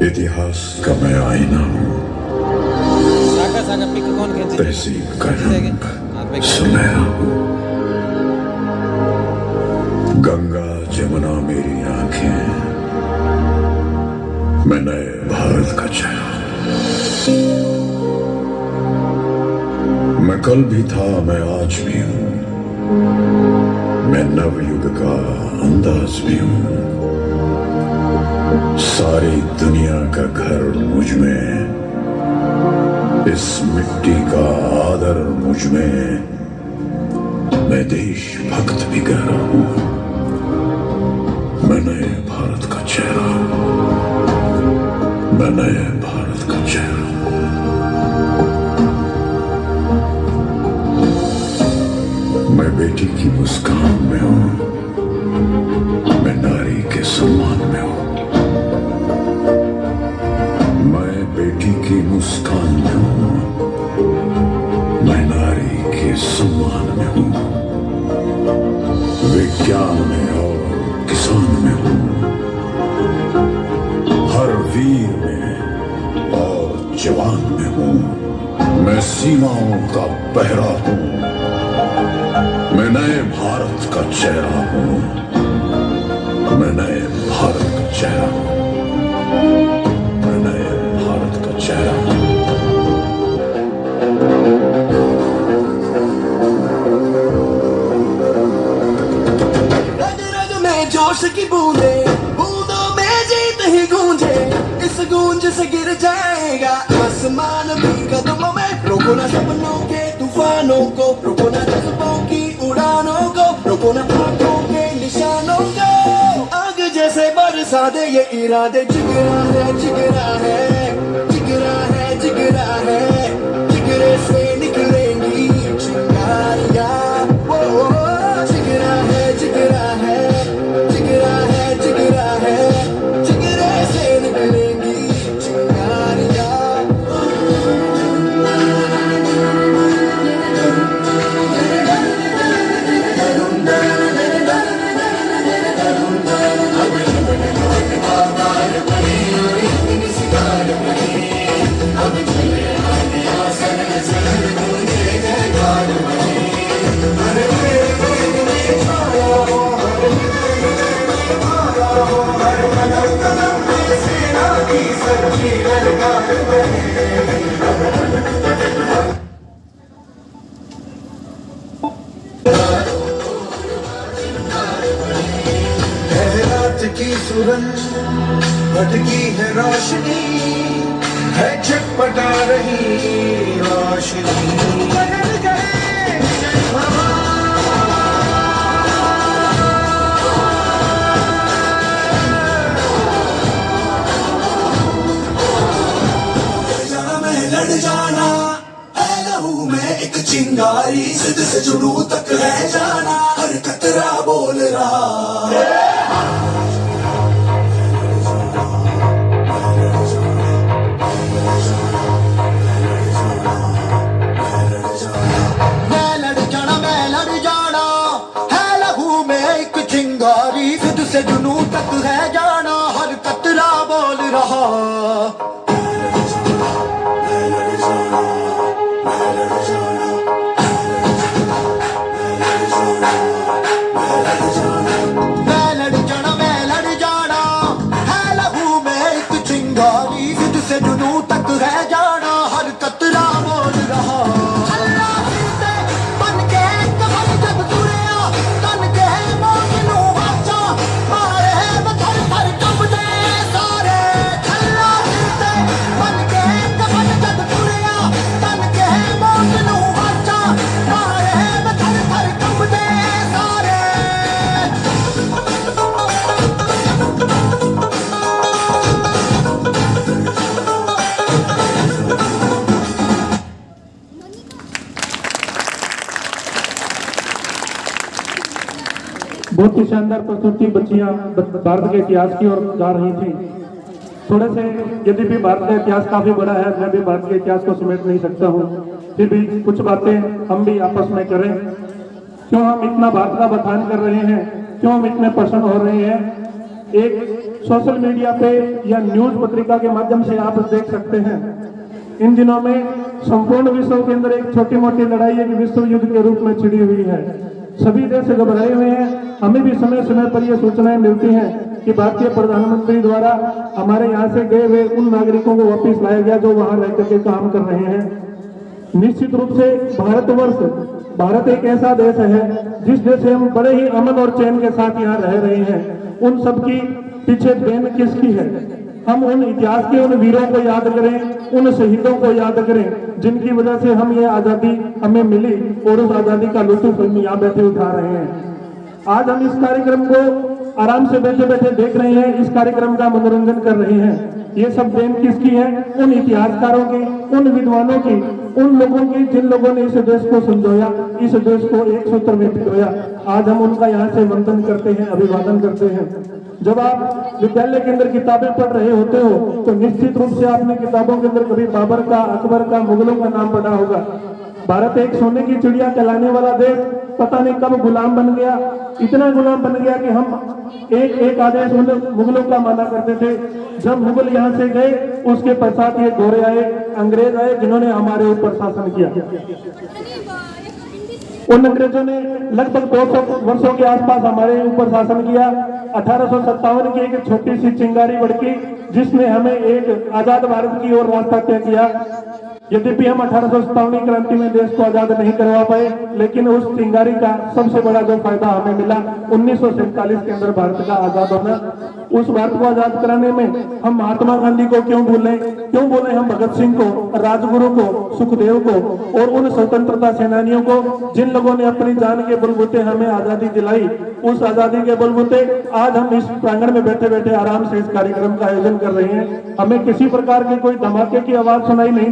इतिहास का मैं आईना हूँ, तहसीब का रंग सुनहरा हूँ। गंगा जमुना मेरी आंखें, मैं नए भारत का चेहरा। मैं कल भी था, मैं आज भी हूँ, मैं नवयुग का अंदाज भी हूँ। सारी दुनिया का घर मुझ में, इस मिट्टी का आदर मुझ में, मैं देशभक्त भी गहरा हूँ। मैं नए भारत का चेहरा हूँ, मैं नए भारत का चेहरा हूँ। मैं बेटी की मुस्कान में हूँ, मैं नारी के सम्मान में हूँ। मैं बेटी की मुस्कान में हूँ, मैं नारी के सम्मान में हूँ। विज्ञान में और किसान में हूँ, हर वीर में और जवान में हूँ। मैं सीमाओं का पहरा हूँ, मैं नए भारत का चेहरा हूँ, मैं नए भारत का चेहरा हूँ, मैं नए भारत का चेहरा हूँ। रग रग में जोश की बूंदे, बूंदों में जीत ही गूंजे। इस गूंज से गिर जाएगा आसमान भी कदमों में। रोको ना सपनों के तूफानों को, रोको ना जज्बों की उड़ानों को, रोको ना आंखों के निशानों को। आग जैसे बरसा दे ये इरादे। जिगरा है, जिगरा है, जिगरा है, जिगरा है, जिगरे से निकलेंगी चिंगारियां। वो जिगरा है, जिगरा है, जिगरा है, जिगरा है, जिगरे से निकलेंगी चिंगारियां। रात की सुरंग भटकी है रोशनी, है छटपटा रही रोशनी। बदल गए हवा, में लड़ जाना है लहू में एक चिंगारी। जिद से जुनू तक है जाना, हर कतरा बोल रहा। मैं लड़ जाना है लहू में एक चिंगारी। जिद से जुनू तक है जाना, हर कतरा बोल रहा। मैं लड़ जाना है लहू में एक चिंगारी। जिद से जुनू तक है जाना, हर कतरा बोल रहा। बहुत ही शानदार प्रस्तुति बच्चियां भारत के इतिहास की ओर गा रही थी। थोड़े से यदि भी भारत का इतिहास काफी बड़ा है, मैं भी भारत के इतिहास को समेट नहीं सकता हूँ, फिर भी कुछ बातें हम भी आपस में करें। क्यों हम इतना भारत का बखान कर रहे हैं, क्यों हम इतने प्रसन्न हो रहे हैं। एक सोशल मीडिया पे या न्यूज पत्रिका के माध्यम से आप देख सकते हैं। इन दिनों में संपूर्ण विश्व के अंदर एक छोटी मोटी लड़ाई एक विश्व युद्ध के रूप में छिड़ी हुई है। सभी देश घबराए हुए हैं। हमें भी समय समय पर यह सूचनाएं मिलती हैं कि भारतीय प्रधानमंत्री द्वारा हमारे यहाँ से गए हुए उन नागरिकों को वापस लाया गया जो वहां रह करके काम कर रहे हैं। निश्चित रूप से भारत एक ऐसा देश है जिस देश से हम बड़े ही अमन और चैन के साथ यहाँ रह रहे हैं। उन सब की पीछे देन किसकी है? हम उन इतिहास के उन वीरों को याद करें, उन शहीदों को याद करें जिनकी वजह से हम ये आजादी हमें मिली और उस आजादी का लुत्फ हम यहाँ बैठे उठा रहे हैं। आज हम इस कार्यक्रम को आराम से बैठे बैठे देख रहे हैं, इस कार्यक्रम का मनोरंजन कर रहे हैं। ये सब देन किसकी है? उन इतिहासकारों की, उन विद्वानों की, उन लोगों की जिन लोगों ने इस देश को समझाया, इस देश को एक सूत्र में पिरोया। आज हम उनका यहाँ से वंदन करते हैं, अभिवादन करते हैं। जब आप विद्यालय के अंदर किताबें पढ़ रहे होते हो तो निश्चित रूप से आपने किताबों के अंदर कभी बाबर का, अकबर का, मुगलों का नाम पढ़ा होगा। भारत एक सोने की चिड़िया कहलाने वाला देश पता नहीं कब गुलाम बन गया। इतना गुलाम बन गया कि हम एक आदेश मुगलों का माना करते थे। जब मुगल यहाँ से गए उसके पश्चात ये गोरे आए, अंग्रेज आए जिन्होंने हमारे ऊपर शासन किया। उन अंग्रेजों ने लगभग 200 वर्षों के आसपास हमारे ऊपर शासन किया। 1857 की एक छोटी सी चिंगारी बढ़की जिसने हमें एक आजाद भारत की ओर रास्ता तय किया। यद्यपि हम 1857 क्रांति में देश को आजाद नहीं करवा पाए, लेकिन उस चिंगारी का सबसे बड़ा जो फायदा हमें मिला 1947 के अंदर भारत का आजाद होना। उस भारत को आजाद कराने में हम महात्मा गांधी को क्यों भूलें हम भगत सिंह को, राजगुरु को, सुखदेव को और उन स्वतंत्रता सेनानियों को जिन लोगों ने अपनी जान के बलबूते हमें आजादी दिलाई। उस आजादी के बलबूते आज हम इस प्रांगण में बैठे बैठे आराम से इस कार्यक्रम का आयोजन कर रहे हैं। हमें किसी प्रकार की कोई धमाके की आवाज सुनाई नहीं